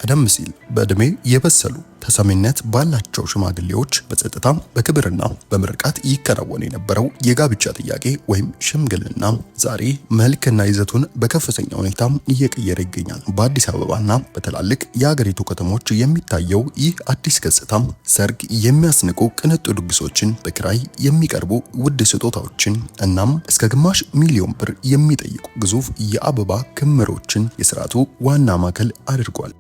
ቀደም ሲል በእድሜ የበሰሉ ተሰሚነት ባላቸው ሽማግሌዎች በጸጥታ በክብርና በምርቃት ይከናወን የነበረው የጋብቻ ጥያቄ ወይም ሽምግልና ዛሬ መልክና ይዘቱን በከፍተኛ ሁኔታ እየቀየረ ይገኛል። በአዲስ አበባና በትላልቅ የሀገሪቱ ከተሞች የሚታየው ይህ አዲስ ገጽታ ሰርግ የሚያስንቁ ቅንጡ ድግሶችን፣ በክራይ የሚቀርቡ ውድ ስጦታዎችን እናም እስከ ግማሽ ሚሊዮን ብር የሚጠይቁ ግዙፍ የአበባ ክምሮችን የስርዓቱ ዋና ማዕከል አድርጓል።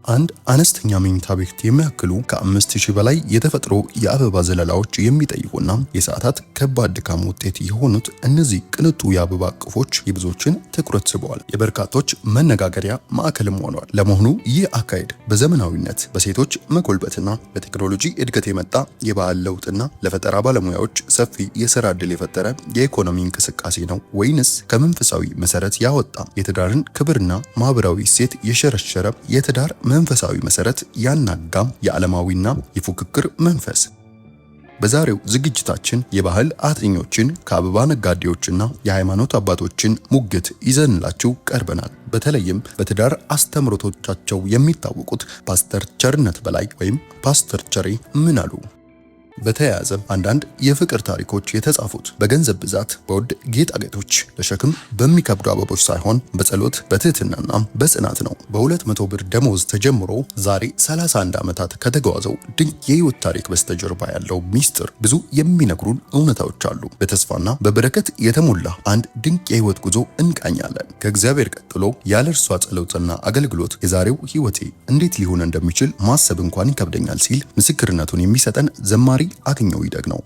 አንድ አነስተኛ መኝታ ቤት የሚያክሉ ከ5000 በላይ የተፈጥሮ የአበባ ዘለላዎች የሚጠይቁና የሰዓታት ከባድ ድካም ውጤት የሆኑት እነዚህ ቅንጡ የአበባ እቅፎች የብዙዎችን ትኩረት ስበዋል። የበርካቶች መነጋገሪያ ማዕከልም ሆነዋል። ለመሆኑ ይህ አካሄድ በዘመናዊነት በሴቶች መጎልበትና በቴክኖሎጂ እድገት የመጣ የባህል ለውጥና ለፈጠራ ባለሙያዎች ሰፊ የሥራ ዕድል የፈጠረ የኢኮኖሚ እንቅስቃሴ ነው ወይንስ ከመንፈሳዊ መሰረት ያወጣ የትዳርን ክብርና ማህበራዊ እሴት የሸረሸረ የትዳር መንፈሳዊ መሰረት ያናጋም የዓለማዊና የፉክክር መንፈስ? በዛሬው ዝግጅታችን የባህል አጥኚዎችን ከአበባ ነጋዴዎችና የሃይማኖት አባቶችን ሙግት ይዘንላችሁ ቀርበናል። በተለይም በትዳር አስተምሮቶቻቸው የሚታወቁት ፓስተር ቸርነት በላይ ወይም ፓስተር ቸሬ ምን አሉ? በተያያዘ አንዳንድ የፍቅር ታሪኮች የተጻፉት በገንዘብ ብዛት፣ በውድ ጌጣጌጦች፣ ለሸክም በሚከብዱ አበቦች ሳይሆን በጸሎት በትህትናና በጽናት ነው። በ200 ብር ደሞዝ ተጀምሮ ዛሬ 31 ዓመታት ከተጓዘው ድንቅ የህይወት ታሪክ በስተጀርባ ያለው ሚስጥር ብዙ የሚነግሩን እውነታዎች አሉ። በተስፋና በበረከት የተሞላ አንድ ድንቅ የህይወት ጉዞ እንቃኛለን። ከእግዚአብሔር ቀጥሎ ያለ እርሷ ጸሎትና አገልግሎት የዛሬው ህይወቴ እንዴት ሊሆን እንደሚችል ማሰብ እንኳን ይከብደኛል ሲል ምስክርነቱን የሚሰጠን ዘማሪ አገኘው ይደግ ነው።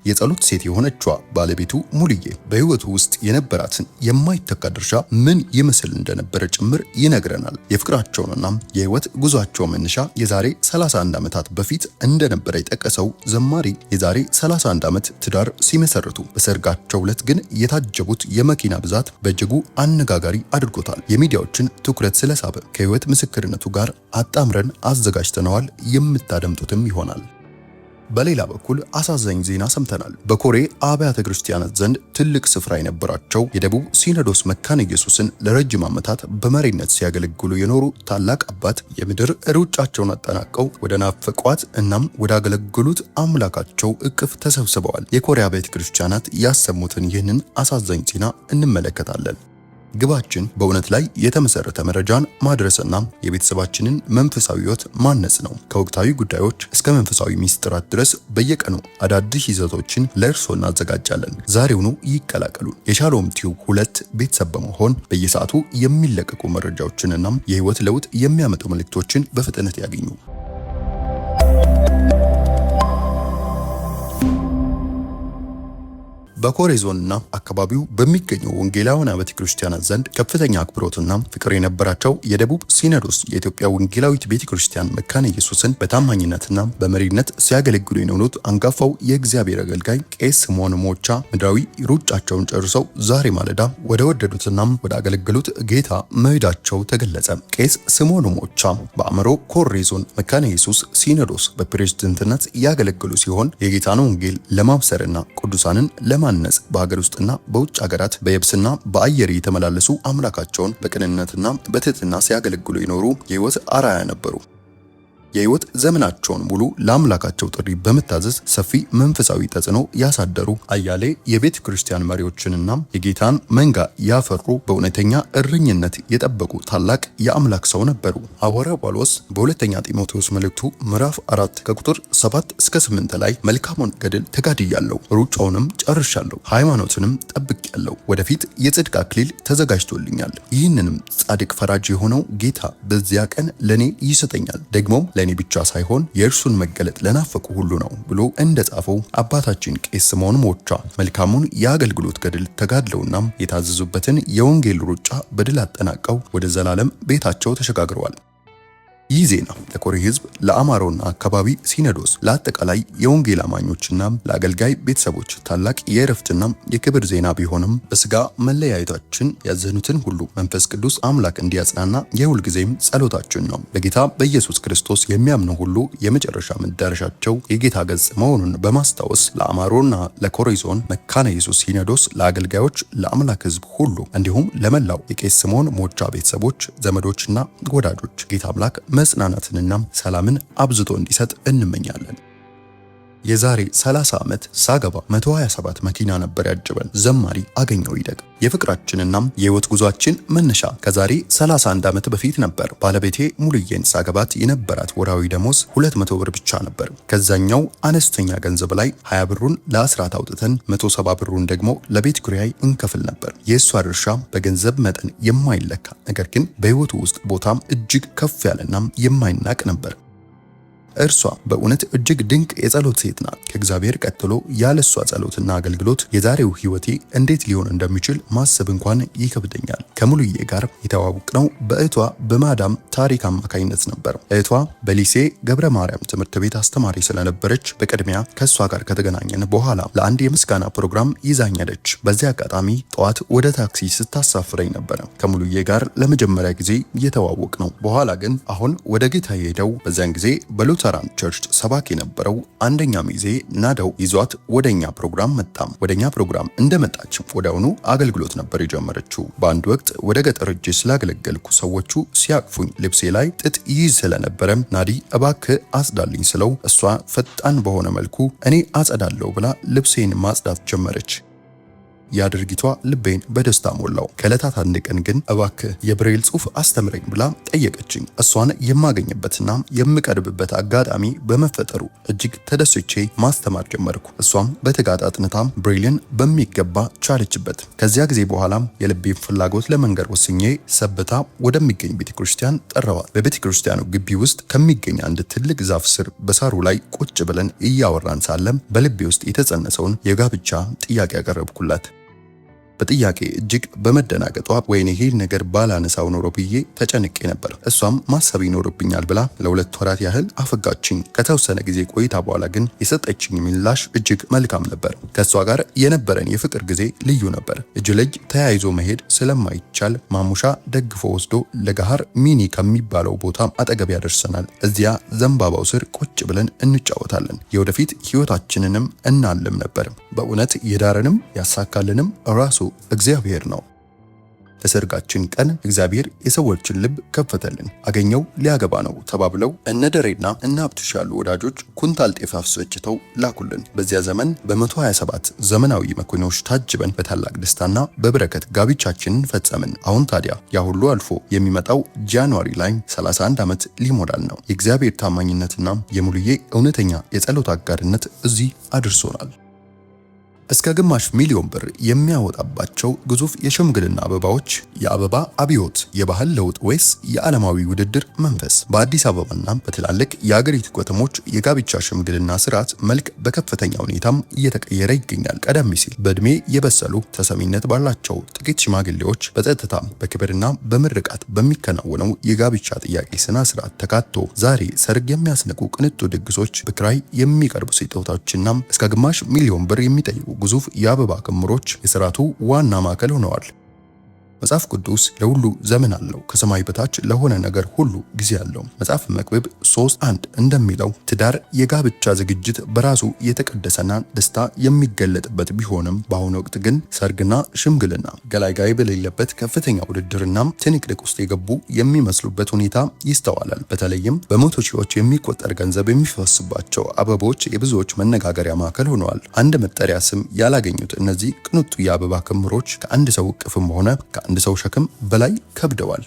የጸሎት ሴት የሆነችዋ ባለቤቱ ሙሉዬ በህይወቱ ውስጥ የነበራትን የማይተካ ድርሻ ምን ይመስል እንደነበረ ጭምር ይነግረናል። የፍቅራቸውንና የህይወት ጉዟቸው መነሻ የዛሬ 31 ዓመታት በፊት እንደነበረ የጠቀሰው ዘማሪ የዛሬ 31 ዓመት ትዳር ሲመሰርቱ በሰርጋቸው ዕለት ግን የታጀቡት የመኪና ብዛት በእጅጉ አነጋጋሪ አድርጎታል። የሚዲያዎችን ትኩረት ስለሳበ ከህይወት ምስክርነቱ ጋር አጣምረን አዘጋጅተነዋል። የምታደምጡትም ይሆናል። በሌላ በኩል አሳዛኝ ዜና ሰምተናል። በኮሬ አብያተ ክርስቲያናት ዘንድ ትልቅ ስፍራ የነበራቸው የደቡብ ሲኖዶስ መካነ ኢየሱስን ለረጅም ዓመታት በመሪነት ሲያገለግሉ የኖሩ ታላቅ አባት የምድር ሩጫቸውን አጠናቀው ወደ ናፈቋት እናም ወደ አገለግሉት አምላካቸው እቅፍ ተሰብስበዋል። የኮሬ አብያተ ክርስቲያናት ያሰሙትን ይህንን አሳዛኝ ዜና እንመለከታለን። ግባችን በእውነት ላይ የተመሰረተ መረጃን ማድረስና የቤተሰባችንን መንፈሳዊ ህይወት ማነጽ ነው። ከወቅታዊ ጉዳዮች እስከ መንፈሳዊ ሚስጥራት ድረስ በየቀኑ አዳዲስ ይዘቶችን ለእርሶ እናዘጋጃለን። ዛሬውኑ ይቀላቀሉ። የሻሎም ቲዩብ 2 ቤተሰብ በመሆን በየሰዓቱ የሚለቀቁ መረጃዎችንና የህይወት ለውጥ የሚያመጡ መልእክቶችን በፍጥነት ያገኙ። በኮሬ ዞንና አካባቢው በሚገኙ ወንጌላውያን አብያተ ክርስቲያናት ዘንድ ከፍተኛ አክብሮትና ፍቅር የነበራቸው የደቡብ ሲኖዶስ የኢትዮጵያ ወንጌላዊት ቤተክርስቲያን መካነ ኢየሱስን በታማኝነትና በመሪነት ሲያገለግሉ የኖሩት አንጋፋው የእግዚአብሔር አገልጋይ ቄስ ስምዖን ሞቻ ምድራዊ ሩጫቸውን ጨርሰው ዛሬ ማለዳ ወደ ወደዱትና ወደ አገለገሉት ጌታ መሄዳቸው ተገለጸ። ቄስ ስምዖን ሞቻ በአእምሮ ኮሬ ዞን መካነ ኢየሱስ ሲኖዶስ በፕሬዝዳንትነት ያገለገሉ ሲሆን የጌታን ወንጌል ለማብሰርና ቅዱሳንን ለማነጽ በሀገር ውስጥና በውጭ ሀገራት በየብስና በአየር የተመላለሱ አምላካቸውን በቅንነትና በትህትና ሲያገለግሉ የኖሩ የህይወት አርአያ ነበሩ። የህይወት ዘመናቸውን ሙሉ ለአምላካቸው ጥሪ በመታዘዝ ሰፊ መንፈሳዊ ተጽዕኖ ያሳደሩ አያሌ የቤተ ክርስቲያን መሪዎችንና የጌታን መንጋ ያፈሩ በእውነተኛ እረኝነት የጠበቁ ታላቅ የአምላክ ሰው ነበሩ። ሐዋርያው ጳውሎስ በሁለተኛ ጢሞቴዎስ መልእክቱ ምዕራፍ 4 ከቁጥር 7 እስከ 8 ላይ መልካሙን ገድል ተጋድያለሁ፣ ሩጫውንም ጨርሻለሁ፣ ሃይማኖትንም ጠብቄያለሁ፣ ወደፊት የጽድቅ አክሊል ተዘጋጅቶልኛል። ይህንንም ጻድቅ ፈራጅ የሆነው ጌታ በዚያ ቀን ለኔ ይሰጠኛል፣ ደግሞም ለኔ ብቻ ሳይሆን የእርሱን መገለጥ ለናፈቁ ሁሉ ነው ብሎ እንደጻፈው አባታችን ቄስ ስምዖን ሞቻ መልካሙን የአገልግሎት ገድል ተጋድለውና የታዘዙበትን የወንጌል ሩጫ በድል አጠናቀው ወደ ዘላለም ቤታቸው ተሸጋግረዋል። ይህ ዜና ለኮሬ ህዝብ፣ ለአማሮና አካባቢ ሲኖዶስ፣ ለአጠቃላይ የወንጌል አማኞችና ለአገልጋይ ቤተሰቦች ታላቅ የእረፍትና የክብር ዜና ቢሆንም በስጋ መለያየታችን ያዘኑትን ሁሉ መንፈስ ቅዱስ አምላክ እንዲያጽናና የሁል ጊዜም ጸሎታችን ነው። በጌታ በኢየሱስ ክርስቶስ የሚያምኑ ሁሉ የመጨረሻ መዳረሻቸው የጌታ ገጽ መሆኑን በማስታወስ ለአማሮና ለኮሬ ዞን መካነ ኢየሱስ ሲኖዶስ፣ ለአገልጋዮች፣ ለአምላክ ህዝብ ሁሉ እንዲሁም ለመላው የቄስ ስምዖን ሞቻ ቤተሰቦች፣ ዘመዶችና ወዳጆች ጌታ አምላክ መጽናናትንና ሰላምን አብዝቶ እንዲሰጥ እንመኛለን። የዛሬ 30 ዓመት ሳገባ 127 መኪና ነበር ያጀበን ዘማሪ አገኘው ይደግ። የፍቅራችንና የህይወት ጉዟችን መነሻ ከዛሬ 31 ዓመት በፊት ነበር። ባለቤቴ ሙሉዬን ሳገባት የነበራት ወራዊ ደሞዝ 200 ብር ብቻ ነበር። ከዛኛው አነስተኛ ገንዘብ ላይ 20 ብሩን ለአስራት አውጥተን 170 ብሩን ደግሞ ለቤት ኪራይ እንከፍል ነበር። የእሷ ድርሻ በገንዘብ መጠን የማይለካ ነገር ግን በህይወቱ ውስጥ ቦታም እጅግ ከፍ ያለና የማይናቅ ነበር። እርሷ በእውነት እጅግ ድንቅ የጸሎት ሴት ናት። ከእግዚአብሔር ቀጥሎ ያለሷ ጸሎትና አገልግሎት የዛሬው ህይወቴ እንዴት ሊሆን እንደሚችል ማሰብ እንኳን ይከብደኛል። ከሙሉዬ ጋር የተዋወቅነው በእህቷ በማዳም ታሪክ አማካኝነት ነበር። እህቷ በሊሴ ገብረ ማርያም ትምህርት ቤት አስተማሪ ስለነበረች በቅድሚያ ከሷ ጋር ከተገናኘን በኋላ ለአንድ የምስጋና ፕሮግራም ይዛኝ ሄደች። በዚህ አጋጣሚ ጠዋት ወደ ታክሲ ስታሳፍረኝ ነበር ከሙሉዬ ጋር ለመጀመሪያ ጊዜ የተዋወቅ ነው። በኋላ ግን አሁን ወደ ጌታ የሄደው በዚያን ጊዜ በሉተራን ቸርች ሰባኪ የነበረው አንደኛ ሚዜ ናደው ይዟት ወደኛ ፕሮግራም መጣም። ወደኛ ፕሮግራም እንደመጣች ወዲያውኑ አገልግሎት ነበር የጀመረችው። በአንድ ወቅት ወደ ገጠር እጅ ስላገለገልኩ ሰዎቹ ሲያቅፉኝ ልብሴ ላይ ጥጥ ይይዝ ስለነበረ ናዲ እባክህ አጽዳልኝ ስለው እሷ ፈጣን በሆነ መልኩ እኔ አጸዳለሁ ብላ ልብሴን ማጽዳት ጀመረች። ያ ድርጊቷ ልቤን በደስታ ሞላው። ከዕለታት አንድ ቀን ግን እባክህ የብሬል ጽሑፍ አስተምረኝ ብላ ጠየቀችኝ። እሷን የማገኝበትና የምቀርብበት አጋጣሚ በመፈጠሩ እጅግ ተደስቼ ማስተማር ጀመርኩ። እሷም በትጋት አጥንታ ብሬልን በሚገባ ቻለችበት። ከዚያ ጊዜ በኋላም የልቤን ፍላጎት ለመንገር ወስኜ ሰበታ ወደሚገኝ ቤተክርስቲያን ጠራዋት። በቤተክርስቲያኑ ግቢ ውስጥ ከሚገኝ አንድ ትልቅ ዛፍ ስር በሳሩ ላይ ቁጭ ብለን እያወራን ሳለም በልቤ ውስጥ የተጸነሰውን የጋብቻ ጥያቄ ያቀረብኩላት። በጥያቄ እጅግ በመደናገጧ ወይኔ ይሄ ነገር ባላነሳው ኖሮ ብዬ ተጨንቄ ነበር። እሷም ማሰብ ይኖርብኛል ብላ ለ2 ወራት ያህል አፈጋችኝ። ከተወሰነ ጊዜ ቆይታ በኋላ ግን የሰጠችኝ ምላሽ እጅግ መልካም ነበር። ከሷ ጋር የነበረን የፍቅር ጊዜ ልዩ ነበር። እጅ ለእጅ ተያይዞ መሄድ ስለማይቻል ማሙሻ ደግፎ ወስዶ ለጋሃር ሚኒ ከሚባለው ቦታ አጠገብ ያደርሰናል። እዚያ ዘንባባው ስር ቁጭ ብለን እንጫወታለን። የወደፊት ህይወታችንንም እናልም ነበር። በእውነት የዳረንም ያሳካልንም ራሱ እግዚአብሔር ነው። በሰርጋችን ቀን እግዚአብሔር የሰዎችን ልብ ከፈተልን። አገኘው ሊያገባ ነው ተባብለው እነ ደሬና እነ አብትሽ ያሉ ወዳጆች ኩንታል ጤፍ አስፈጭተው ላኩልን። በዚያ ዘመን በ127 ዘመናዊ መኪኖች ታጅበን በታላቅ ደስታና በበረከት ጋብቻችንን ፈጸምን። አሁን ታዲያ ያ ሁሉ አልፎ የሚመጣው ጃንዋሪ ላይ 31 ዓመት ሊሞላል ነው። የእግዚአብሔር ታማኝነትና የሙሉዬ እውነተኛ የጸሎት አጋርነት እዚህ አድርሶናል። እስከ ግማሽ ሚሊዮን ብር የሚያወጣባቸው ግዙፍ የሽምግልና አበባዎች፣ የአበባ አብዮት፣ የባህል ለውጥ ወይስ የዓለማዊ ውድድር መንፈስ? በአዲስ አበባና በትላልቅ የአገሪቱ ከተሞች የጋብቻ ሽምግልና ስርዓት መልክ በከፍተኛ ሁኔታም እየተቀየረ ይገኛል። ቀደም ሲል በእድሜ የበሰሉ ተሰሚነት ባላቸው ጥቂት ሽማግሌዎች በጸጥታ በክብርና በምርቃት በሚከናወነው የጋብቻ ጥያቄ ስነ ስርዓት ተካቶ ዛሬ ሰርግ የሚያስነቁ ቅንጡ ድግሶች፣ በክራይ የሚቀርቡ ስጦታዎችና እስከ ግማሽ ሚሊዮን ብር የሚጠይቁ ግዙፍ የአበባ ክምሮች የሥርዓቱ ዋና ማዕከል ሆነዋል። መጽሐፍ ቅዱስ ለሁሉ ዘመን አለው፣ ከሰማይ በታች ለሆነ ነገር ሁሉ ጊዜ አለው። መጽሐፍ መክብብ 3:1 እንደሚለው ትዳር የጋብቻ ዝግጅት በራሱ የተቀደሰና ደስታ የሚገለጥበት ቢሆንም በአሁኑ ወቅት ግን ሰርግና ሽምግልና ገላጋይ በሌለበት ከፍተኛ ውድድርና ትንቅንቅ ውስጥ የገቡ የሚመስሉበት ሁኔታ ይስተዋላል። በተለይም በመቶ ሺዎች የሚቆጠር ገንዘብ የሚፈስባቸው አበቦች የብዙዎች መነጋገሪያ ማዕከል ሆነዋል። አንድ መጠሪያ ስም ያላገኙት እነዚህ ቅንጡ የአበባ ክምሮች ከአንድ ሰው እቅፍም ሆነ ከአንድ ሰው ሸክም በላይ ከብደዋል።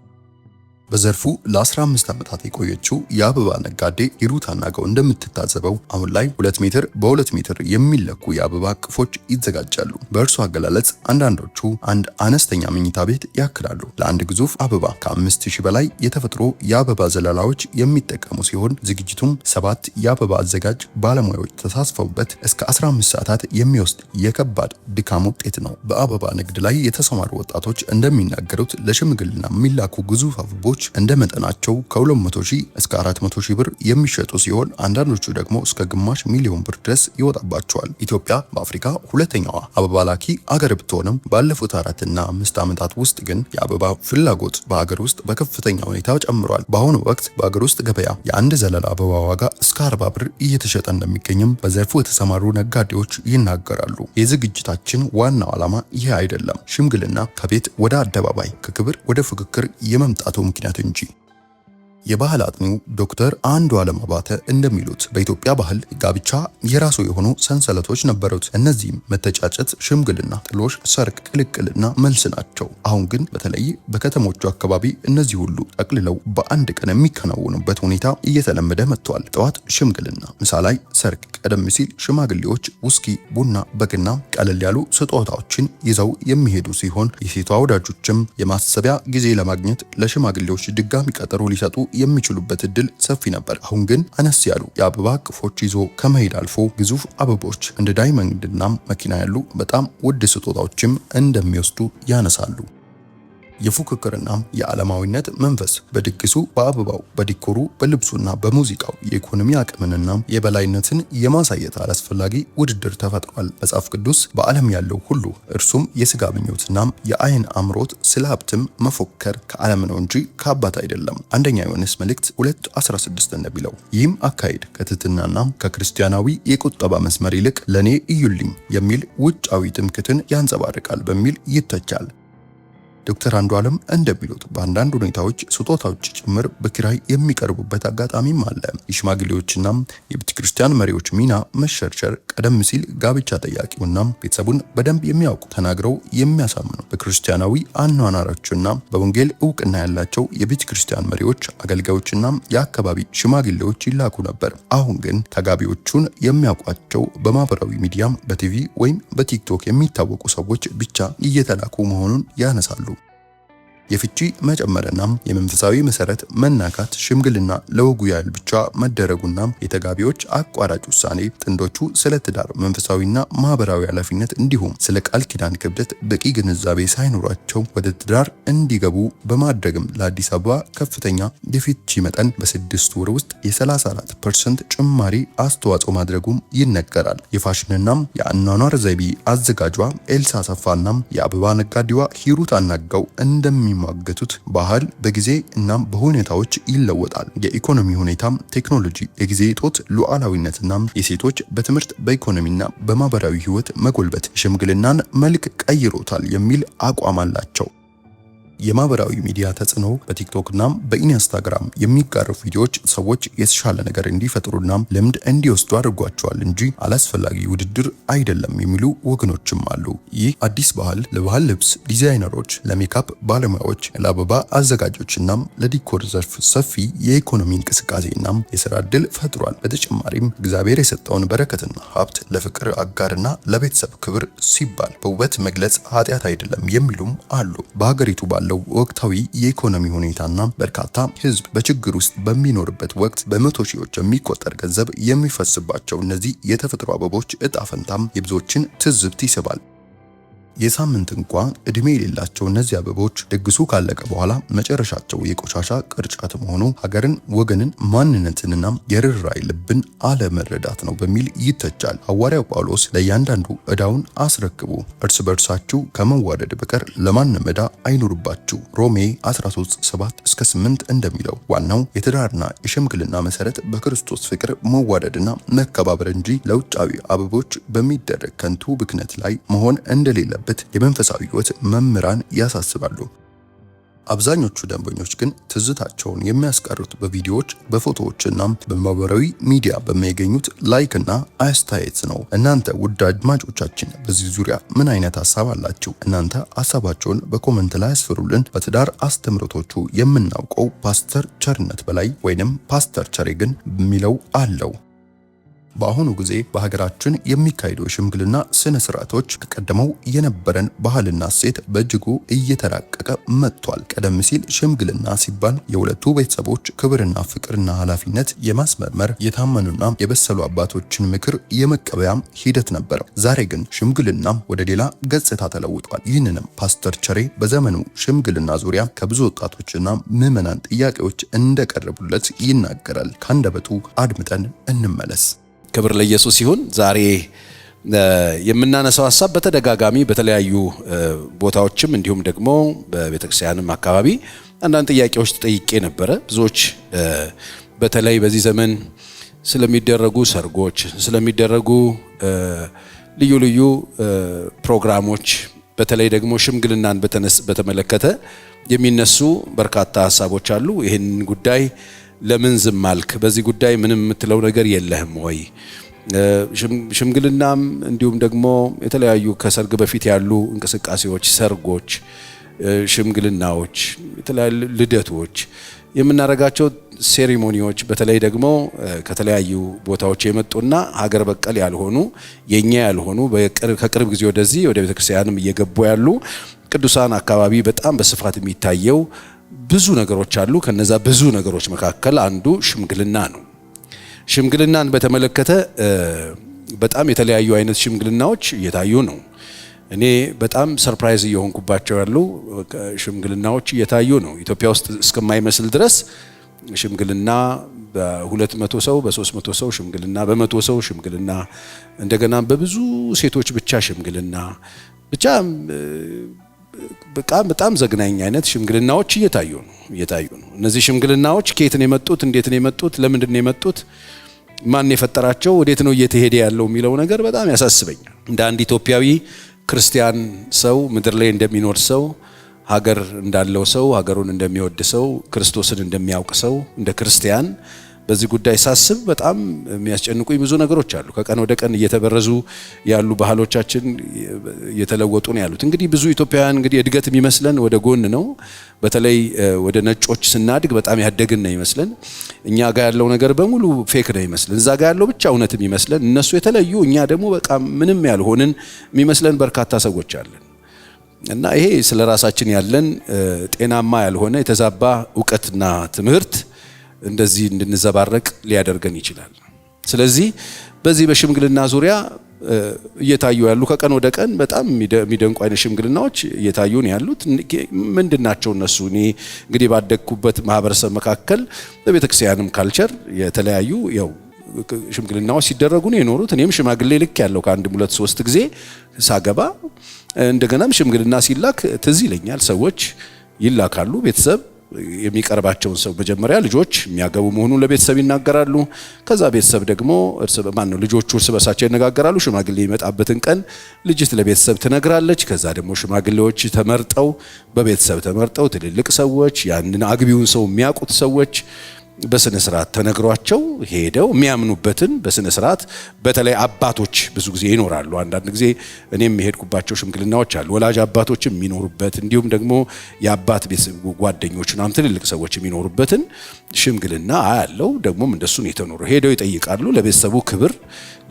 በዘርፉ ለ15 ዓመታት የቆየችው የአበባ ነጋዴ ሂሩት አናጋው እንደምትታዘበው አሁን ላይ 2 ሜትር በ2 ሜትር የሚለኩ የአበባ እቅፎች ይዘጋጃሉ። በእርሷ አገላለጽ አንዳንዶቹ አንድ አነስተኛ መኝታ ቤት ያክላሉ። ለአንድ ግዙፍ አበባ ከ5000 በላይ የተፈጥሮ የአበባ ዘለላዎች የሚጠቀሙ ሲሆን ዝግጅቱም 7 የአበባ አዘጋጅ ባለሙያዎች ተሳትፈውበት እስከ 15 ሰዓታት የሚወስድ የከባድ ድካም ውጤት ነው። በአበባ ንግድ ላይ የተሰማሩ ወጣቶች እንደሚናገሩት ለሽምግልና የሚላኩ ግዙፍ አበቦች አበቦች እንደ መጠናቸው ከ200,000 እስከ 400,000 ብር የሚሸጡ ሲሆን አንዳንዶቹ ደግሞ እስከ ግማሽ ሚሊዮን ብር ድረስ ይወጣባቸዋል። ኢትዮጵያ በአፍሪካ ሁለተኛዋ አበባ ላኪ አገር ብትሆንም ባለፉት 4 እና 5 ዓመታት ውስጥ ግን የአበባ ፍላጎት በአገር ውስጥ በከፍተኛ ሁኔታ ጨምሯል። በአሁኑ ወቅት በአገር ውስጥ ገበያ የአንድ ዘለላ አበባ ዋጋ እስከ 40 ብር እየተሸጠ እንደሚገኝም በዘርፉ የተሰማሩ ነጋዴዎች ይናገራሉ። የዝግጅታችን ዋናው ዓላማ ይህ አይደለም፣ ሽምግልና ከቤት ወደ አደባባይ ከክብር ወደ ፍክክር የመምጣቱ ምክንያት እንጂ። የባህል አጥኚው ዶክተር አንዱዓለም አባተ እንደሚሉት በኢትዮጵያ ባህል ጋብቻ የራሱ የሆኑ ሰንሰለቶች ነበሩት። እነዚህም መተጫጨት፣ ሽምግልና፣ ጥሎሽ፣ ሰርግ፣ ቅልቅልና መልስ ናቸው። አሁን ግን በተለይ በከተሞቹ አካባቢ እነዚህ ሁሉ ጠቅልለው በአንድ ቀን የሚከናወኑበት ሁኔታ እየተለመደ መጥቷል። ጠዋት ሽምግልና፣ ምሳ ላይ ሰርግ፣ ቀደም ሲል ሽማግሌዎች ውስኪ፣ ቡና፣ በግና ቀለል ያሉ ስጦታዎችን ይዘው የሚሄዱ ሲሆን የሴቷ ወዳጆችም የማሰቢያ ጊዜ ለማግኘት ለሽማግሌዎች ድጋሚ ቀጠሮ ሊሰጡ የሚችሉበት እድል ሰፊ ነበር። አሁን ግን አነስ ያሉ የአበባ ቅፎች ይዞ ከመሄድ አልፎ ግዙፍ አበቦች እንደ ዳይመንድና መኪና ያሉ በጣም ውድ ስጦታዎችም እንደሚወስዱ ያነሳሉ። የፉክክርና የዓለማዊነት መንፈስ በድግሱ፣ በአበባው፣ በዲኮሩ፣ በልብሱና በሙዚቃው የኢኮኖሚ አቅምንና የበላይነትን የማሳየት አላስፈላጊ ውድድር ተፈጥሯል። መጽሐፍ ቅዱስ በዓለም ያለው ሁሉ እርሱም የሥጋ ምኞትና የአይን አምሮት ስለ ሀብትም መፎከር ከዓለም ነው እንጂ ከአባት አይደለም። አንደኛ ዮሐንስ መልእክት 2:16 እንደሚለው ይህም አካሄድ ከትህትናና ከክርስቲያናዊ የቁጠባ መስመር ይልቅ ለኔ እዩልኝ የሚል ውጫዊ ትምክህትን ያንጸባርቃል በሚል ይተቻል። ዶክተር አንዱዓለም እንደሚሉት በአንዳንድ ሁኔታዎች ስጦታዎች ጭምር በኪራይ የሚቀርቡበት አጋጣሚም አለ። የሽማግሌዎችና የቤተክርስቲያን መሪዎች ሚና መሸርሸር ቀደም ሲል ጋብቻ ጠያቂውና ቤተሰቡን በደንብ የሚያውቁ ተናግረው የሚያሳምኑ በክርስቲያናዊ አኗኗራቸውና በወንጌል እውቅና ያላቸው የቤተክርስቲያን መሪዎች፣ አገልጋዮችና የአካባቢ ሽማግሌዎች ይላኩ ነበር። አሁን ግን ተጋቢዎቹን የሚያውቋቸው በማህበራዊ ሚዲያ፣ በቲቪ ወይም በቲክቶክ የሚታወቁ ሰዎች ብቻ እየተላኩ መሆኑን ያነሳሉ። የፍቺ መጨመርና የመንፈሳዊ መሰረት መናካት፣ ሽምግልና ለወጉ ያህል ብቻ መደረጉና የተጋቢዎች አቋራጭ ውሳኔ ጥንዶቹ ስለ ትዳር መንፈሳዊና ማህበራዊ ኃላፊነት እንዲሁም ስለ ቃል ኪዳን ክብደት በቂ ግንዛቤ ሳይኖራቸው ወደ ትዳር እንዲገቡ በማድረግም ለአዲስ አበባ ከፍተኛ የፍቺ መጠን በ6 ወር ውስጥ የ34% ጭማሪ አስተዋጽኦ ማድረጉም ይነገራል። የፋሽንና የአኗኗር ዘይቤ አዘጋጇ ኤልሳ አሰፋና የአበባ ነጋዴዋ ሂሩት አናጋው እንደሚሟገቱት ባህል በጊዜ እና በሁኔታዎች ይለወጣል። የኢኮኖሚ ሁኔታ፣ ቴክኖሎጂ፣ የጊዜ እጦት፣ ሉዓላዊነትና የሴቶች በትምህርት በኢኮኖሚና በማህበራዊ ህይወት መጎልበት ሽምግልናን መልክ ቀይሮታል የሚል አቋም አላቸው። የማህበራዊ ሚዲያ ተጽዕኖ በቲክቶክና በኢንስታግራም የሚጋሩ ቪዲዮዎች ሰዎች የተሻለ ነገር እንዲፈጥሩና ልምድ እንዲወስዱ አድርጓቸዋል እንጂ አላስፈላጊ ውድድር አይደለም የሚሉ ወገኖችም አሉ። ይህ አዲስ ባህል ለባህል ልብስ ዲዛይነሮች፣ ለሜካፕ ባለሙያዎች፣ ለአበባ አዘጋጆችና ለዲኮር ዘርፍ ሰፊ የኢኮኖሚ እንቅስቃሴና የስራ ዕድል ፈጥሯል። በተጨማሪም እግዚአብሔር የሰጠውን በረከትና ሀብት ለፍቅር አጋርና ለቤተሰብ ክብር ሲባል በውበት መግለጽ ኃጢአት አይደለም የሚሉም አሉ። በሀገሪቱ ባለው ወቅታዊ የኢኮኖሚ ሁኔታና በርካታ ህዝብ በችግር ውስጥ በሚኖርበት ወቅት በመቶ ሺዎች የሚቆጠር ገንዘብ የሚፈስባቸው እነዚህ የተፈጥሮ አበቦች እጣ ፈንታም የብዙዎችን ትዝብት ይስባል። የሳምንት እንኳን እድሜ የሌላቸው እነዚህ አበቦች ድግሱ ካለቀ በኋላ መጨረሻቸው የቆሻሻ ቅርጫት መሆኑ ሀገርን፣ ወገንን፣ ማንነትንና የርኅራኄ ልብን አለመረዳት ነው በሚል ይተቻል። ሐዋርያው ጳውሎስ ለእያንዳንዱ ዕዳውን አስረክቡ፣ እርስ በርሳችሁ ከመዋደድ በቀር ለማንም ዕዳ አይኑርባችሁ ሮሜ 13:7-8 እንደሚለው ዋናው የትዳርና የሽምግልና መሰረት በክርስቶስ ፍቅር መዋደድና መከባበር እንጂ ለውጫዊ አበቦች በሚደረግ ከንቱ ብክነት ላይ መሆን እንደሌለበት የመንፈሳዊ ሕይወት መምህራን ያሳስባሉ። አብዛኞቹ ደንበኞች ግን ትዝታቸውን የሚያስቀሩት በቪዲዮዎች፣ በፎቶዎችና በማህበራዊ ሚዲያ በሚያገኙት ላይክና አስተያየት ነው። እናንተ ውድ አድማጮቻችን በዚህ ዙሪያ ምን አይነት ሀሳብ አላችሁ? እናንተ ሀሳባቸውን በኮመንት ላይ አስፍሩልን። በትዳር አስተምሮቶቹ የምናውቀው ፓስተር ቸርነት በላይ ወይንም ፓስተር ቸሬ ግን በሚለው አለው። በአሁኑ ጊዜ በሀገራችን የሚካሄደው ሽምግልና ስነ ስርዓቶች ከቀደመው የነበረን ባህልና እሴት በእጅጉ እየተራቀቀ መጥቷል። ቀደም ሲል ሽምግልና ሲባል የሁለቱ ቤተሰቦች ክብርና ፍቅርና ኃላፊነት የማስመርመር የታመኑና የበሰሉ አባቶችን ምክር የመቀበያ ሂደት ነበር። ዛሬ ግን ሽምግልና ወደ ሌላ ገጽታ ተለውጧል። ይህንንም ፓስተር ቸሬ በዘመኑ ሽምግልና ዙሪያ ከብዙ ወጣቶችና ምዕመናን ጥያቄዎች እንደቀረቡለት ይናገራል። ካንደበቱ አድምጠን እንመለስ። ክብር ለኢየሱስ ይሁን። ዛሬ የምናነሳው ሐሳብ በተደጋጋሚ በተለያዩ ቦታዎችም እንዲሁም ደግሞ በቤተክርስቲያንም አካባቢ አንዳንድ ጥያቄዎች ተጠይቄ ነበረ። ብዙዎች በተለይ በዚህ ዘመን ስለሚደረጉ ሰርጎች፣ ስለሚደረጉ ልዩ ልዩ ፕሮግራሞች በተለይ ደግሞ ሽምግልናን በተመለከተ የሚነሱ በርካታ ሐሳቦች አሉ። ይህን ጉዳይ ለምን ዝም አልክ? በዚህ ጉዳይ ምንም የምትለው ነገር የለህም ወይ? ሽምግልናም እንዲሁም ደግሞ የተለያዩ ከሰርግ በፊት ያሉ እንቅስቃሴዎች፣ ሰርጎች፣ ሽምግልናዎች፣ የተለያዩ ልደቶች የምናረጋቸው ሴሪሞኒዎች በተለይ ደግሞ ከተለያዩ ቦታዎች የመጡና ሀገር በቀል ያልሆኑ የኛ ያልሆኑ ከቅርብ ጊዜ ወደዚህ ወደ ቤተክርስቲያንም እየገቡ ያሉ ቅዱሳን አካባቢ በጣም በስፋት የሚታየው ብዙ ነገሮች አሉ። ከነዛ ብዙ ነገሮች መካከል አንዱ ሽምግልና ነው። ሽምግልናን በተመለከተ በጣም የተለያዩ አይነት ሽምግልናዎች እየታዩ ነው። እኔ በጣም ሰርፕራይዝ እየሆንኩባቸው ያሉ ሽምግልናዎች እየታዩ ነው። ኢትዮጵያ ውስጥ እስከማይመስል ድረስ ሽምግልና በ200 ሰው በ300 ሰው ሽምግልና በ100 ሰው ሽምግልና እንደገና በብዙ ሴቶች ብቻ ሽምግልና ብቻ በጣም ዘግናኝ አይነት ሽምግልናዎች እየታዩ ነው። እነዚህ ሽምግልናዎች ከየት ነው የመጡት? እንዴት ነው የመጡት? ለምንድን ነው የመጡት? ማን የፈጠራቸው? ወዴት ነው እየተሄደ ያለው የሚለው ነገር በጣም ያሳስበኛል። እንደ አንድ ኢትዮጵያዊ ክርስቲያን ሰው ምድር ላይ እንደሚኖር ሰው ሀገር እንዳለው ሰው ሀገሩን እንደሚወድ ሰው ክርስቶስን እንደሚያውቅ ሰው እንደ ክርስቲያን በዚህ ጉዳይ ሳስብ በጣም የሚያስጨንቁኝ ብዙ ነገሮች አሉ። ከቀን ወደ ቀን እየተበረዙ ያሉ ባህሎቻችን እየተለወጡ ነው ያሉት። እንግዲህ ብዙ ኢትዮጵያውያን እንግዲህ እድገት የሚመስለን ወደ ጎን ነው። በተለይ ወደ ነጮች ስናድግ በጣም ያደግን ነው ይመስለን። እኛ ጋር ያለው ነገር በሙሉ ፌክ ነው ይመስለን። እዛ ጋር ያለው ብቻ እውነትም ይመስለን። እነሱ የተለዩ እኛ ደግሞ በቃ ምንም ያልሆንን የሚመስለን በርካታ ሰዎች አለን። እና ይሄ ስለ ራሳችን ያለን ጤናማ ያልሆነ የተዛባ ዕውቀትና ትምህርት እንደዚህ እንድንዘባረቅ ሊያደርገን ይችላል። ስለዚህ በዚህ በሽምግልና ዙሪያ እየታዩ ያሉ ከቀን ወደ ቀን በጣም የሚደንቁ አይነት ሽምግልናዎች እየታዩ ነው ያሉት። ምንድናቸው እነሱ? እኔ እንግዲህ ባደግኩበት ማህበረሰብ መካከል በቤተክርስቲያንም ካልቸር የተለያዩ ያው ሽምግልናዎች ሲደረጉ ነው የኖሩት። እኔም ሽማግሌ ልክ ያለው ከአንድም 2-3 ጊዜ ሳገባ እንደገናም ሽምግልና ሲላክ ትዝ ይለኛል። ሰዎች ይላካሉ። ቤተሰብ የሚቀርባቸውን ሰው መጀመሪያ ልጆች የሚያገቡ መሆኑን ለቤተሰብ ይናገራሉ። ከዛ ቤተሰብ ደግሞ ልጆቹ እርስ በርሳቸው ይነጋገራሉ። ሽማግሌ የመጣበትን ቀን ልጅት ለቤተሰብ ትነግራለች። ከዛ ደግሞ ሽማግሌዎች ተመርጠው በቤተሰብ ተመርጠው ትልልቅ ሰዎች ያንን አግቢውን ሰው የሚያውቁት ሰዎች በስነ ስርዓት ተነግሯቸው ሄደው የሚያምኑበትን በስነ ስርዓት በተለይ አባቶች ብዙ ጊዜ ይኖራሉ። አንዳንድ ጊዜ እኔም የሄድኩባቸው ሽምግልናዎች አሉ። ወላጅ አባቶችም የሚኖሩበት እንዲሁም ደግሞ የአባት ቤተሰብ ጓደኞችና ትልልቅ ሰዎች የሚኖሩበትን ሽምግልና አያለው። ደግሞም እንደሱ ነው የተኖሩ። ሄደው ይጠይቃሉ። ለቤተሰቡ ክብር፣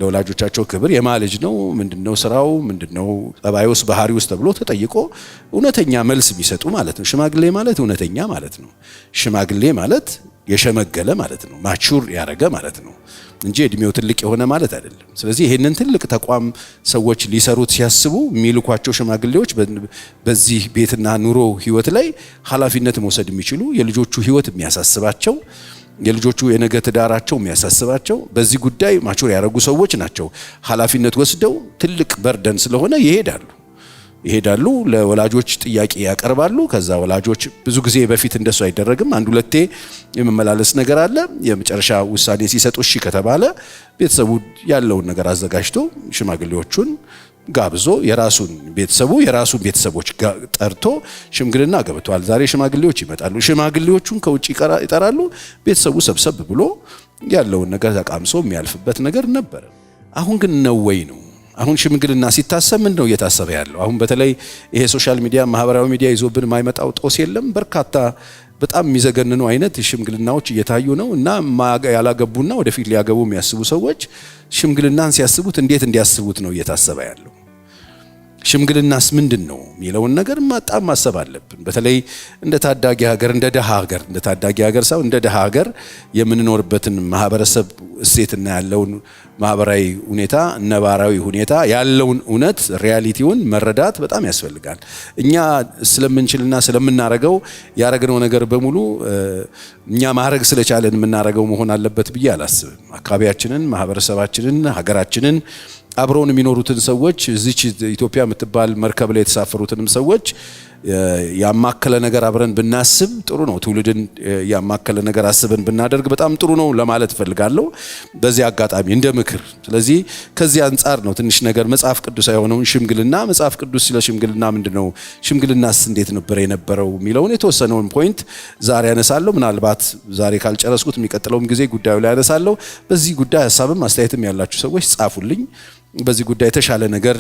ለወላጆቻቸው ክብር። የማልጅ ነው ምንድነው ስራው ምንድነው ጸባዩስ ባህሪውስ ተብሎ ተጠይቆ እውነተኛ መልስ ቢሰጡ ማለት ነው። ሽማግሌ ማለት እውነተኛ ማለት ነው። ሽማግሌ ማለት የሸመገለ ማለት ነው። ማቹር ያረገ ማለት ነው እንጂ እድሜው ትልቅ የሆነ ማለት አይደለም። ስለዚህ ይሄንን ትልቅ ተቋም ሰዎች ሊሰሩት ሲያስቡ የሚልኳቸው ሽማግሌዎች በዚህ ቤትና ኑሮ ህይወት ላይ ኃላፊነት መውሰድ የሚችሉ የልጆቹ ህይወት የሚያሳስባቸው የልጆቹ የነገ ትዳራቸው የሚያሳስባቸው በዚህ ጉዳይ ማቹር ያረጉ ሰዎች ናቸው። ኃላፊነት ወስደው ትልቅ በርደን ስለሆነ ይሄዳሉ። ለወላጆች ጥያቄ ያቀርባሉ። ከዛ ወላጆች ብዙ ጊዜ በፊት እንደሱ አይደረግም። አንድ ሁለቴ የመመላለስ ነገር አለ። የመጨረሻ ውሳኔ ሲሰጡ እሺ ከተባለ ቤተሰቡ ያለውን ነገር አዘጋጅቶ ሽማግሌዎቹን ጋብዞ የራሱን ቤተሰቦች ጠርቶ ሽምግልና ገብቷል፣ ዛሬ ሽማግሌዎች ይመጣሉ። ሽማግሌዎቹን ከውጭ ይጠራሉ። ቤተሰቡ ሰብሰብ ብሎ ያለውን ነገር ተቃምሶ የሚያልፍበት ነገር ነበር። አሁን ግን ነው ወይ ነው? አሁን ሽምግልና ሲታሰብ ምን ነው እየታሰበ ያለው? አሁን በተለይ ይሄ ሶሻል ሚዲያ ማህበራዊ ሚዲያ ይዞብን የማይመጣው ጦስ የለም። በርካታ በጣም የሚዘገንኑ አይነት ሽምግልናዎች እየታዩ ነው። እና ያላገቡና ወደፊት ሊያገቡ የሚያስቡ ሰዎች ሽምግልናን ሲያስቡት እንዴት እንዲያስቡት ነው እየታሰበ ያለው? ሽምግልናስ ምንድነው የሚለውን ነገር በጣም ማሰብ አለብን። በተለይ እንደ ታዳጊ ሀገር እንደ ታዳጊ ሀገር ሳይሆን እንደ ደሃ ሀገር የምንኖርበትን ማህበረሰብ እሴትና ያለውን ማህበራዊ ሁኔታ ነባራዊ ሁኔታ ያለውን እውነት ሪያሊቲውን መረዳት በጣም ያስፈልጋል። እኛ ስለምንችልና ስለምናረገው ያረግነው ነገር በሙሉ እኛ ማድረግ ስለቻለን የምናረገው መሆን አለበት ብዬ አላስብም። አካባቢያችንን፣ ማህበረሰባችንን፣ ሀገራችንን አብረውን የሚኖሩትን ሰዎች እዚች ኢትዮጵያ የምትባል መርከብ ላይ የተሳፈሩትንም ሰዎች ያማከለ ነገር አብረን ብናስብ ጥሩ ነው። ትውልድን ያማከለ ነገር አስበን ብናደርግ በጣም ጥሩ ነው ለማለት ፈልጋለሁ በዚህ አጋጣሚ እንደ ምክር። ስለዚህ ከዚህ አንፃር ነው ትንሽ ነገር መጽሐፍ ቅዱስ የሆነውን ሽምግልና መጽሐፍ ቅዱስ ስለ ሽምግልና ምንድነው ሽምግልናስ እንዴት ነበር የነበረው የሚለውን የተወሰነውን ፖይንት ዛሬ ያነሳለሁ። ምናልባት ዛሬ ካልጨረስኩት የሚቀጥለውም ጊዜ ጉዳዩ ላይ ያነሳለሁ። በዚህ ጉዳይ ሐሳብም አስተያየትም ያላችሁ ሰዎች ጻፉልኝ። በዚህ ጉዳይ የተሻለ ነገር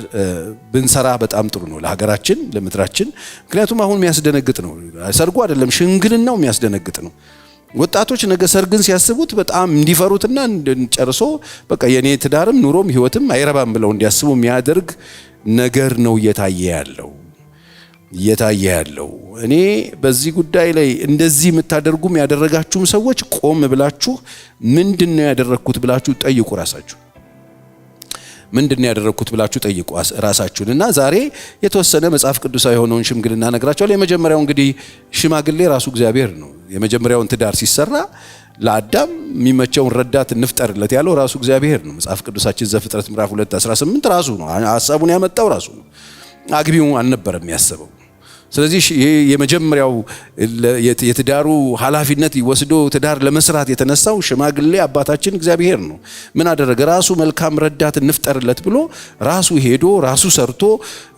ብንሰራ በጣም ጥሩ ነው ለሀገራችን ለምድራችን። ምክንያቱም አሁን የሚያስደነግጥ ነው፣ ሰርጉ አይደለም ሽምግልናው የሚያስደነግጥ ነው። ወጣቶች ነገ ሰርግን ሲያስቡት በጣም እንዲፈሩትና ጨርሶ በቃ የኔ ትዳርም ኑሮም ህይወትም አይረባም ብለው እንዲያስቡ የሚያደርግ ነገር ነው እየታየ ያለው። እኔ በዚህ ጉዳይ ላይ እንደዚህ የምታደርጉም ያደረጋችሁም ሰዎች ቆም ብላችሁ ምንድነው ያደረኩት ብላችሁ ጠይቁ ራሳችሁ። ምንድነው ያደረኩት ብላችሁ ጠይቁ ራሳችሁን። እና ዛሬ የተወሰነ መጽሐፍ ቅዱሳዊ የሆነውን ሽምግልና ነግራችኋለሁ። የመጀመሪያው እንግዲህ ሽማግሌ ራሱ እግዚአብሔር ነው። የመጀመሪያውን ትዳር ሲሰራ ለአዳም የሚመቸውን ረዳት እንፍጠርለት ያለው ራሱ እግዚአብሔር ነው። መጽሐፍ ቅዱሳችን ዘፍጥረት ምዕራፍ 2:18 ራሱ ነው ሐሳቡን ያመጣው ራሱ ነው። አግቢው አልነበረም ያሰበው። ስለዚህ የመጀመሪያው የትዳሩ ኃላፊነት ወስዶ ትዳር ለመስራት የተነሳው ሽማግሌ አባታችን እግዚአብሔር ነው። ምን አደረገ? ራሱ መልካም ረዳት እንፍጠርለት ብሎ ራሱ ሄዶ ራሱ ሰርቶ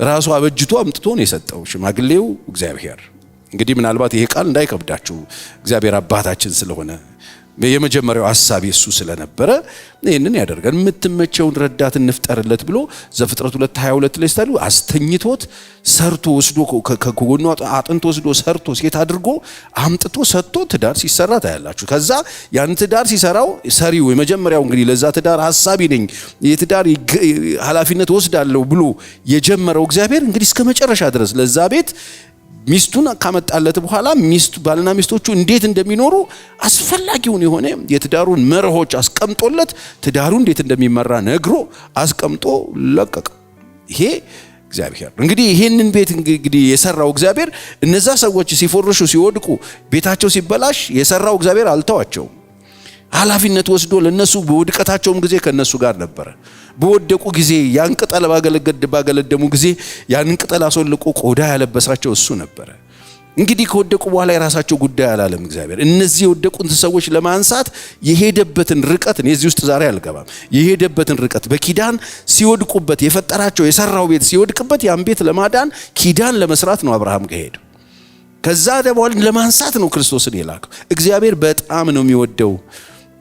ራሱ አበጅቶ አምጥቶ ነው የሰጠው ሽማግሌው እግዚአብሔር። እንግዲህ ምናልባት ይሄ ቃል እንዳይከብዳችሁ እግዚአብሔር አባታችን ስለሆነ የመጀመሪያው ሐሳብ የሱ ስለነበረ ይሄንን ያደርጋል። የምትመቸውን ረዳት እንፍጠርለት ብሎ ዘፍጥረት 2:22 ላይ ስታሉ አስተኝቶት ሰርቶ ወስዶ ከጎኑ አጥንቶ ወስዶ ሰርቶ ሴት አድርጎ አምጥቶ ሰጥቶ ትዳር ሲሰራ ታያላችሁ። ከዛ ያን ትዳር ሲሰራው ሰሪው የመጀመሪያው እንግዲህ ለዛ ትዳር ሐሳቢ ነኝ የትዳር ኃላፊነት ወስዳለሁ ብሎ የጀመረው እግዚአብሔር እንግዲህ እስከ መጨረሻ ድረስ ለዛ ቤት ሚስቱን ካመጣለት በኋላ ባልና ሚስቶቹ እንዴት እንደሚኖሩ አስፈላጊውን የሆነ የትዳሩን መርሆች አስቀምጦለት ትዳሩ እንዴት እንደሚመራ ነግሮ አስቀምጦ ለቀቀ። ይሄ እግዚአብሔር እንግዲህ ይሄንን ቤት እንግዲህ የሰራው እግዚአብሔር እነዛ ሰዎች ሲፎርሹ ሲወድቁ ቤታቸው ሲበላሽ የሰራው እግዚአብሔር አልተዋቸውም። ኃላፊነት ወስዶ ለነሱ በውድቀታቸውም ጊዜ ከነሱ ጋር ነበር። በወደቁ ጊዜ ያን ቅጠል ባገለደሙ ጊዜ ያን ቅጠል አስወልቆ ቆዳ ያለበሳቸው እሱ ነበር። እንግዲህ ከወደቁ በኋላ የራሳቸው ጉዳይ አላለም እግዚአብሔር። እነዚህ የወደቁን ሰዎች ለማንሳት የሄደበትን ርቀት እዚህ ውስጥ ዛሬ አልገባም። የሄደበትን ርቀት በኪዳን ሲወድቁበት የፈጠራቸው የሰራው ቤት ሲወድቅበት ያን ቤት ለማዳን ኪዳን ለመስራት ነው አብርሃም ከሄደ። ከዛ ደግሞ ለማንሳት ነው ክርስቶስን የላከው። እግዚአብሔር በጣም ነው የሚወደው።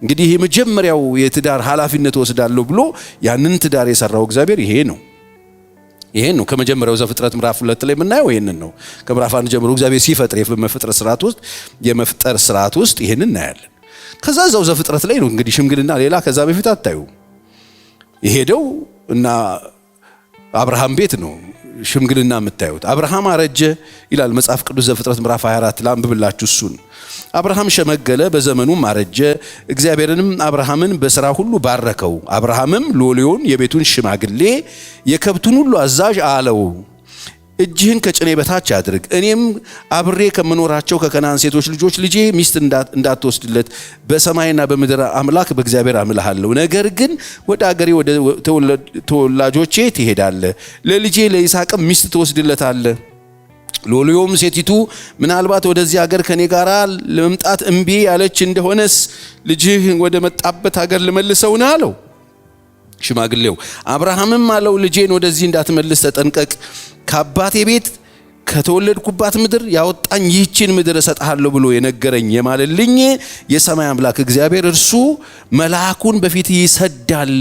እንግዲህ የመጀመሪያው የትዳር ኃላፊነት ወስዳለሁ ብሎ ያንን ትዳር የሰራው እግዚአብሔር ይሄ ነው ከመጀመሪያው ዘፍጥረት ምዕራፍ 2 ላይ የምናየው ይሄንን ነው። ከምዕራፍ 1 ጀምሮ እግዚአብሔር ሲፈጥር የመፍጠር ስርዓት ውስጥ ይሄንን እናያለን። ከዛ እዛው ዘፍጥረት ላይ ነው እንግዲህ ሽምግልና ሌላ ከዛ በፊት አታዩ። የሄደው እና አብርሃም ቤት ነው ሽምግልና የምታዩት። አብርሃም አረጀ ይላል መጽሐፍ ቅዱስ ዘፍጥረት ምዕራፍ 24 ላንብብላችሁ እሱን። አብርሃም ሸመገለ በዘመኑም አረጀ። እግዚአብሔርንም አብርሃምን በሥራ ሁሉ ባረከው። አብርሃምም ሎሌውን የቤቱን ሽማግሌ የከብቱን ሁሉ አዛዥ አለው፣ እጅህን ከጭኔ በታች አድርግ፣ እኔም አብሬ ከምኖራቸው ከከናን ሴቶች ልጆች ልጄ ሚስት እንዳትወስድለት በሰማይና በምድር አምላክ በእግዚአብሔር አምልሃለሁ። ነገር ግን ወደ አገሬ ወደ ተወላጆቼ ትሄዳለህ፣ ለልጄ ለይስሐቅም ሚስት ትወስድለታለህ። ሎሌውም ሴቲቱ ምናልባት ወደዚህ ሀገር ከኔ ጋር ለመምጣት እምቢ ያለች እንደሆነስ ልጅህ ወደ መጣበት ሀገር ልመልሰውና አለው። ሽማግሌው አብርሃምም አለው ልጄን ወደዚህ እንዳትመልስ ተጠንቀቅ፣ ከአባቴ ቤት ከተወለድኩባት ምድር ያወጣኝ ይህችን ምድር እሰጥሃለሁ ብሎ የነገረኝ የማለልኝ የሰማይ አምላክ እግዚአብሔር እርሱ መልአኩን በፊት ይሰዳል።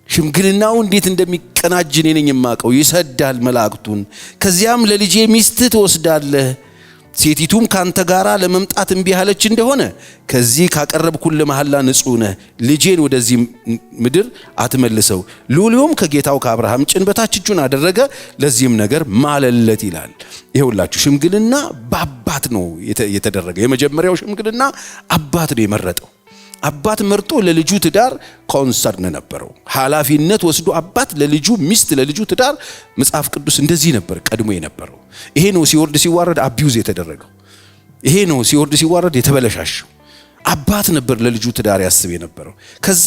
ሽምግልናው እንዴት እንደሚቀናጅ እኔ ነኝ የማውቀው። ይሰዳል መላእክቱን። ከዚያም ለልጄ ሚስት ትወስዳለህ፣ ሴቲቱም ካንተ ጋራ ለመምጣት እንቢ ያለች እንደሆነ ከዚህ ካቀረብኩል መሐላ ንጹሕ ነህ፣ ልጄን ወደዚህ ምድር አትመልሰው። ሎሌውም ከጌታው ከአብርሃም ጭን በታች እጁን አደረገ፣ ለዚህም ነገር ማለለት ይላል። ይኸውላችሁ ሽምግልና በአባት ነው የተደረገ። የመጀመሪያው ሽምግልና አባት ነው የመረጠው። አባት መርጦ ለልጁ ትዳር ኮንሰርን ነበረው፣ ኃላፊነት ወስዶ አባት ለልጁ ሚስት ለልጁ ትዳር። መጽሐፍ ቅዱስ እንደዚህ ነበር ቀድሞ የነበረው። ይሄ ነው ሲወርድ ሲዋረድ አቢዩዝ የተደረገው። ይሄ ነው ሲወርድ ሲዋረድ የተበለሻሸው። አባት ነበር ለልጁ ትዳር ያስብ የነበረው። ከዛ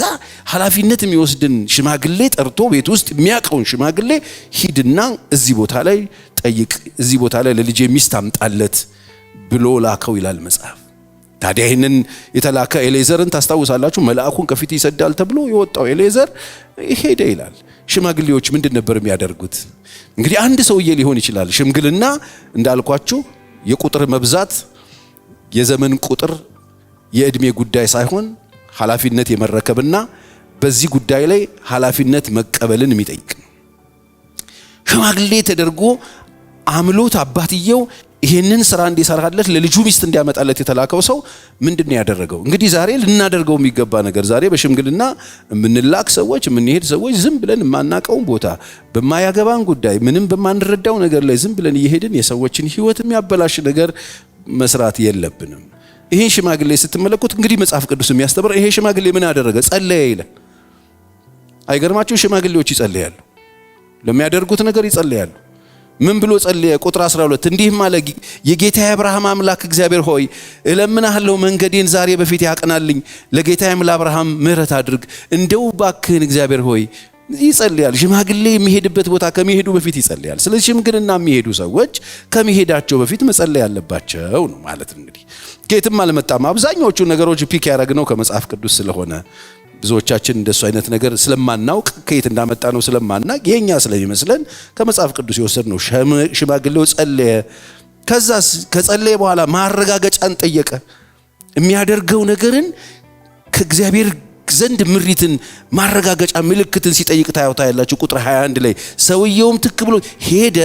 ኃላፊነት የሚወስድን ሽማግሌ ጠርቶ ቤት ውስጥ የሚያቀውን ሽማግሌ ሂድና እዚህ ቦታ ላይ ጠይቅ፣ እዚህ ቦታ ላይ ለልጄ ሚስት አምጣለት ብሎ ላከው ይላል መጽሐፍ። ታዲያ ይሄንን የተላከ ኤሌዘርን ታስታውሳላችሁ? መልአኩን ከፊት ይሰዳል ተብሎ የወጣው ኤሌዘር ሄደ ይላል። ሽማግሌዎች ምንድን ነበር የሚያደርጉት? እንግዲህ አንድ ሰውዬ ሊሆን ይችላል። ሽምግልና እንዳልኳችሁ የቁጥር መብዛት፣ የዘመን ቁጥር፣ የእድሜ ጉዳይ ሳይሆን ኃላፊነት የመረከብና በዚህ ጉዳይ ላይ ኃላፊነት መቀበልን የሚጠይቅ ነው። ሽማግሌ ተደርጎ አምሎት አባትየው ይሄንን ስራ እንዲሰራለት ለልጁ ሚስት እንዲያመጣለት የተላከው ሰው ምንድነው ያደረገው? እንግዲህ ዛሬ ልናደርገው የሚገባ ነገር፣ ዛሬ በሽምግልና የምንላክ ሰዎች የምንሄድ ሰዎች ዝም ብለን የማናቀውን ቦታ በማያገባን ጉዳይ ምንም በማንረዳው ነገር ላይ ዝም ብለን እየሄድን የሰዎችን ህይወት የሚያበላሽ ነገር መስራት የለብንም። ይሄን ሽማግሌ ስትመለከቱ እንግዲህ መጽሐፍ ቅዱስ የሚያስተምር ይሄ ሽማግሌ ምን ያደረገ? ጸለየ ይላል። አይገርማችሁ? ሽማግሌዎች ይጸልያሉ፣ ለሚያደርጉት ነገር ይጸልያሉ። ምን ብሎ ጸለየ? ቁጥር 12 እንዲህም አለ፣ የጌታዬ አብርሃም አምላክ እግዚአብሔር ሆይ እለምንሃለሁ፣ መንገዴን ዛሬ በፊት ያቅናልኝ፣ ለጌታዬም ለአብርሃም ምሕረት አድርግ፣ እንደው ባክህን እግዚአብሔር ሆይ። ይጸልያል። ሽማግሌ የሚሄድበት ቦታ ከመሄዱ በፊት ይጸልያል። ስለዚህ ሽምግልና የሚሄዱ ሰዎች ከመሄዳቸው በፊት መጸለይ ያለባቸው ነው ማለት እንግዲህ ከየትም አልመጣም። አብዛኛዎቹ ነገሮች ፒክ ያደረግነው ከመጽሐፍ ቅዱስ ስለሆነ ብዙዎቻችን እንደሱ አይነት ነገር ስለማናውቅ ከየት እንዳመጣ ነው ስለማናውቅ የኛ ስለሚመስለን ከመጽሐፍ ቅዱስ የወሰድነው። ሽማግሌው ጸለየ። ከዛስ ከጸለየ በኋላ ማረጋገጫን ጠየቀ። የሚያደርገው ነገርን ከእግዚአብሔር ዘንድ ምሪትን ማረጋገጫ ምልክትን ሲጠይቅ ታያላችሁ። ቁጥር 21 ላይ ሰውየውም ትክ ብሎ ሄደ።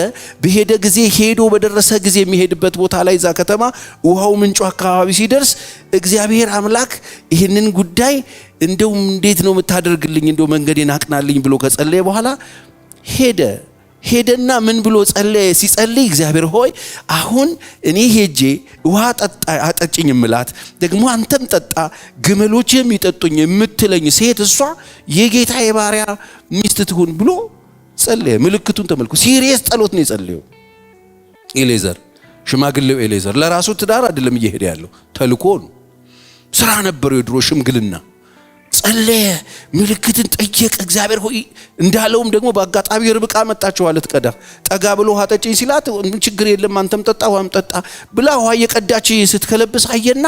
በሄደ ጊዜ ሄዶ በደረሰ ጊዜ የሚሄድበት ቦታ ላይ ዛ ከተማ ውሃው ምንጩ አካባቢ ሲደርስ እግዚአብሔር አምላክ ይህንን ጉዳይ እንደው እንዴት ነው የምታደርግልኝ፣ እንደው መንገዴን አቅናልኝ ብሎ ከጸለየ በኋላ ሄደና ምን ብሎ ጸለየ? ሲጸልይ እግዚአብሔር ሆይ አሁን እኔ ሄጄ ውሃ አጠጭኝ ምላት፣ ደግሞ አንተም ጠጣ፣ ግመሎችም ይጠጡኝ የምትለኝ ሴት እሷ የጌታዬ ባሪያ ሚስት ትሁን ብሎ ጸለየ። ምልክቱን ተመልኩ። ሲሪየስ ጸሎት ነው የጸለየው ኤሌዘር፣ ሽማግሌው ኤሌዘር። ለራሱ ትዳር አይደለም እየሄደ ያለው፣ ተልኮ ነው፣ ስራ ነበረው የድሮ ሽምግልና። ጸለየ፣ ምልክትን ጠየቀ። እግዚአብሔር ሆይ እንዳለውም ደግሞ በአጋጣሚ ርብቃ መጣችው አለት ቀዳ ጠጋ ብሎ ውሃ ጠጪኝ ሲላት ችግር የለም አንተም ጠጣ ውሃም ጠጣ ብላ ውሃ የቀዳች ስትከለብስ አየና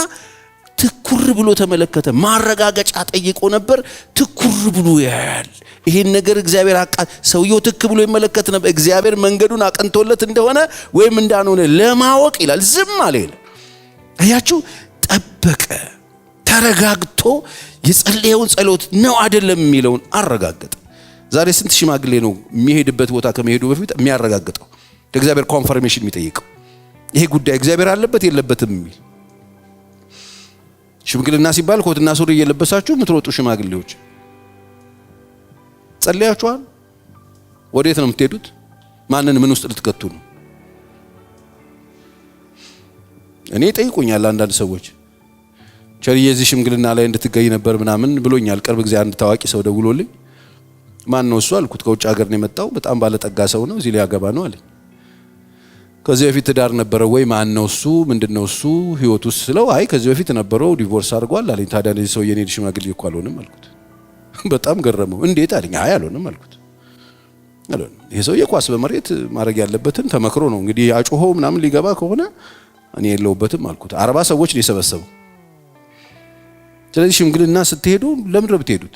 ትኩር ብሎ ተመለከተ። ማረጋገጫ ጠይቆ ነበር። ትኩር ብሎ ያያል። ይሄን ነገር እግዚአብሔር ሰውየው ትክ ብሎ ይመለከት ነበር። እግዚአብሔር መንገዱን አቀንቶለት እንደሆነ ወይም እንዳልሆነ ለማወቅ ይላል ዝም አለ። አያችሁ፣ ጠበቀ፣ ተረጋግቶ የጸለየውን ጸሎት ነው አይደለም የሚለውን አረጋገጠ። ዛሬ ስንት ሽማግሌ ነው የሚሄድበት ቦታ ከመሄዱ በፊት የሚያረጋግጠው፣ ከእግዚአብሔር ኮንፈርሜሽን የሚጠይቀው ይሄ ጉዳይ እግዚአብሔር አለበት የለበትም የሚል። ሽምግልና ሲባል ኮትና ሱሪ እየለበሳችሁ የምትሮጡ ሽማግሌዎች ጸልያችኋል? ወዴት ነው የምትሄዱት? ማንን ምን ውስጥ ልትከቱ ነው? እኔ ጠይቁኛል አንዳንድ ሰዎች ቸርዬ እዚህ ሽምግልና ላይ እንድትገኝ ነበር ምናምን ብሎኛል። ቅርብ ጊዜ አንድ ታዋቂ ሰው ደውሎልኝ ማን ነው እሱ አልኩት። ከውጭ ሀገር ነው የመጣው፣ በጣም ባለጠጋ ሰው ነው፣ እዚህ ሊያገባ ነው አለኝ። ከዚህ በፊት ትዳር ነበረው ወይ? ማን ነው እሱ? ምንድነው እሱ ህይወቱ ስለው አይ ከዚህ በፊት ነበረው ዲቮርስ አድርጓል አለኝ። ታዲያ ለዚህ ሰው የኔ ሽማግሌ እኮ አልሆነም አልኩት። በጣም ገረመው። እንዴት አለኝ። አይ አልሆነም አልኩት። አልሆነም። ይሄ ሰው የኳስ በመሬት ማድረግ ያለበትን ተመክሮ ነው እንግዲህ አጮሆ ምናምን ሊገባ ከሆነ እኔ የለውበትም አልኩት። 40 ሰዎች ነው የሰበሰበው። ስለዚህ ሽምግልና ስትሄዱ ለምን ነው የምትሄዱት?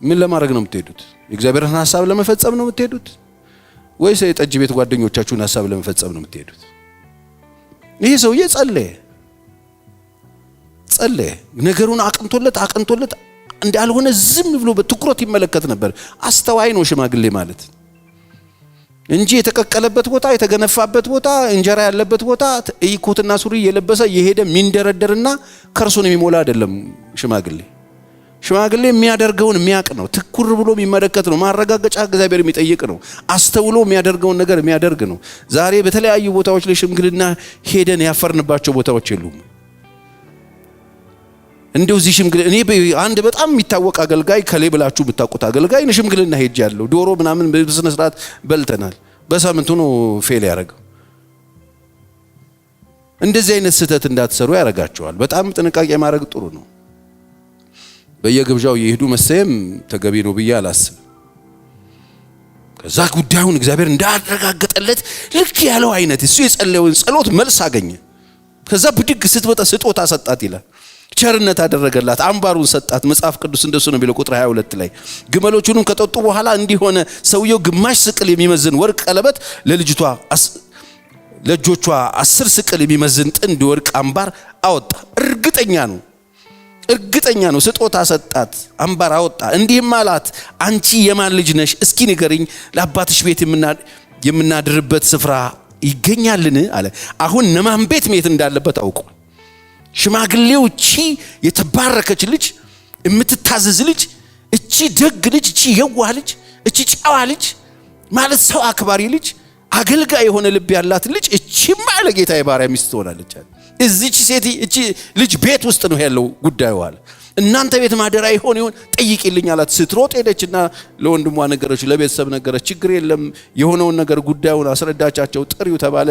ምን ለማድረግ ነው የምትሄዱት? የእግዚአብሔርን ሐሳብ ለመፈጸም ነው የምትሄዱት ወይስ የጠጅ ቤት ጓደኞቻችሁን ሐሳብ ለመፈጸም ነው የምትሄዱት? ይሄ ሰውዬ ጸለየ፣ ነገሩን አቅንቶለት እንዳልሆነ ዝም ብሎ በትኩረት ይመለከት ነበር። አስተዋይ ነው ሽማግሌ ማለት። እንጂ የተቀቀለበት ቦታ የተገነፋበት ቦታ እንጀራ ያለበት ቦታ ኢኮትና ሱሪ የለበሰ የሄደ ሚንደረደርና ከርሱን የሚሞላ አይደለም። ሽማግሌ የሚያደርገውን የሚያቅ ነው። ትኩር ብሎ የሚመለከት ነው። ማረጋገጫ እግዚአብሔር የሚጠይቅ ነው። አስተውሎ የሚያደርገውን ነገር የሚያደርግ ነው። ዛሬ በተለያዩ ቦታዎች ላይ ሽምግልና ሄደን ያፈርንባቸው ቦታዎች የሉም። እንደው እዚህ ሽምግልና እኔ አንድ በጣም የሚታወቅ አገልጋይ ከሌ ብላችሁ ብታውቁት አገልጋይ ሽምግልና ሄጃለሁ። ዶሮ ምናምን በስነ ስርዓት በልተናል። በሳምንቱ ነው ፌል ያደረገው። እንደዚህ አይነት ስህተት እንዳትሰሩ ያረጋቸዋል። በጣም ጥንቃቄ ማድረግ ጥሩ ነው። በየግብዣው የሄዱ መሰየም ተገቢ ነው ብዬ አላስብም። ከዛ ጉዳዩን እግዚአብሔር እንዳረጋገጠለት ልክ ያለው አይነት እሱ የጸለየውን ጸሎት መልስ አገኘ። ከዛ ብድግ ስትወጣ ስጦታ ሰጣት ይላል። ቸርነት አደረገላት፣ አምባሩን ሰጣት። መጽሐፍ ቅዱስ እንደሱ ነው የሚለው ቁጥር 22 ላይ። ግመሎቹንም ከጠጡ በኋላ እንዲሆነ ሰውየው ግማሽ ስቅል የሚመዝን ወርቅ ቀለበት ለእጆቿ 10 ስቅል የሚመዝን ጥንድ ወርቅ አምባር አወጣ። እርግጠኛ ነው። ስጦታ ሰጣት፣ አምባር አወጣ። እንዲህም አላት፣ አንቺ የማን ልጅ ነሽ? እስኪ ንገሪኝ፣ ለአባትሽ ቤት የምናድርበት ስፍራ ይገኛልን አለ። አሁን ነማን ቤት መሄድ እንዳለበት አውቋል። ሽማግሌው እቺ የተባረከች ልጅ፣ የምትታዘዝ ልጅ፣ እቺ ደግ ልጅ፣ እቺ የዋህ ልጅ፣ እቺ ጨዋ ልጅ ማለት ሰው አክባሪ ልጅ፣ አገልጋይ የሆነ ልብ ያላት ልጅ እቺማ ለጌታ የባሪያ ሚስት ትሆናለች አለ። እዚች ሴት እቺ ልጅ ቤት ውስጥ ነው ያለው ጉዳዩ አለ። እናንተ ቤት ማደራ ይሆን ጠይቂልኝ አላት። ስትሮጥ ሄደችና ለወንድሟ ነገረች፣ ለቤተሰብ ነገረች። ችግር የለም የሆነውን ነገር ጉዳዩን አስረዳቻቸው። ጥሪው ተባለ።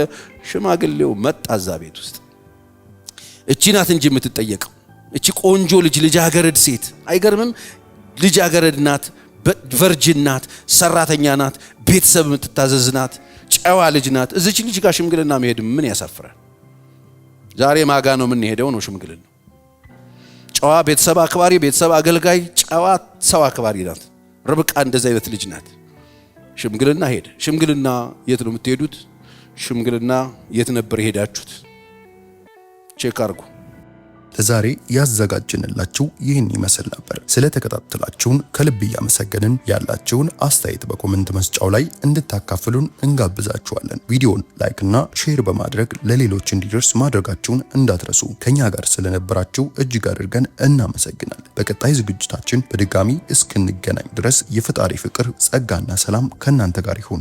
ሽማግሌው መጣ እዛ ቤት ውስጥ። እቺ ናት እንጂ የምትጠየቀው እቺ ቆንጆ ልጃገረድ ሴት አይገርምም? ልጃገረድ ናት፣ ቨርጂን ናት፣ ሰራተኛ ናት፣ ቤተሰብ የምትታዘዝ ናት፣ ጨዋ ልጅ ናት። እዚች ልጅ ጋር ሽምግልና መሄድ ምን ያሳፍራል? ዛሬ ማጋ ነው የምንሄደው ነው ሽምግልና። ጨዋ ቤተሰብ አክባሪ፣ ቤተሰብ አገልጋይ፣ ጨዋ ሰው አክባሪ ናት። ርብቃ እንደዛ አይነት ልጅ ናት። ሽምግልና ሄደ። ሽምግልና የት ነው የምትሄዱት? ሽምግልና የት ነበር ሄዳችሁት? ቼክ አርጉ። ለዛሬ ያዘጋጀንላችሁ ይህን ይመስል ነበር። ስለተከታተላችሁን ከልብ እያመሰገንን ያላችሁን አስተያየት በኮሜንት መስጫው ላይ እንድታካፍሉን እንጋብዛችኋለን። ቪዲዮን ላይክ እና ሼር በማድረግ ለሌሎች እንዲደርስ ማድረጋችሁን እንዳትረሱ። ከኛ ጋር ስለነበራችሁ እጅግ አድርገን እናመሰግናለን። በቀጣይ ዝግጅታችን በድጋሚ እስክንገናኝ ድረስ የፈጣሪ ፍቅር ጸጋና ሰላም ከናንተ ጋር ይሁን።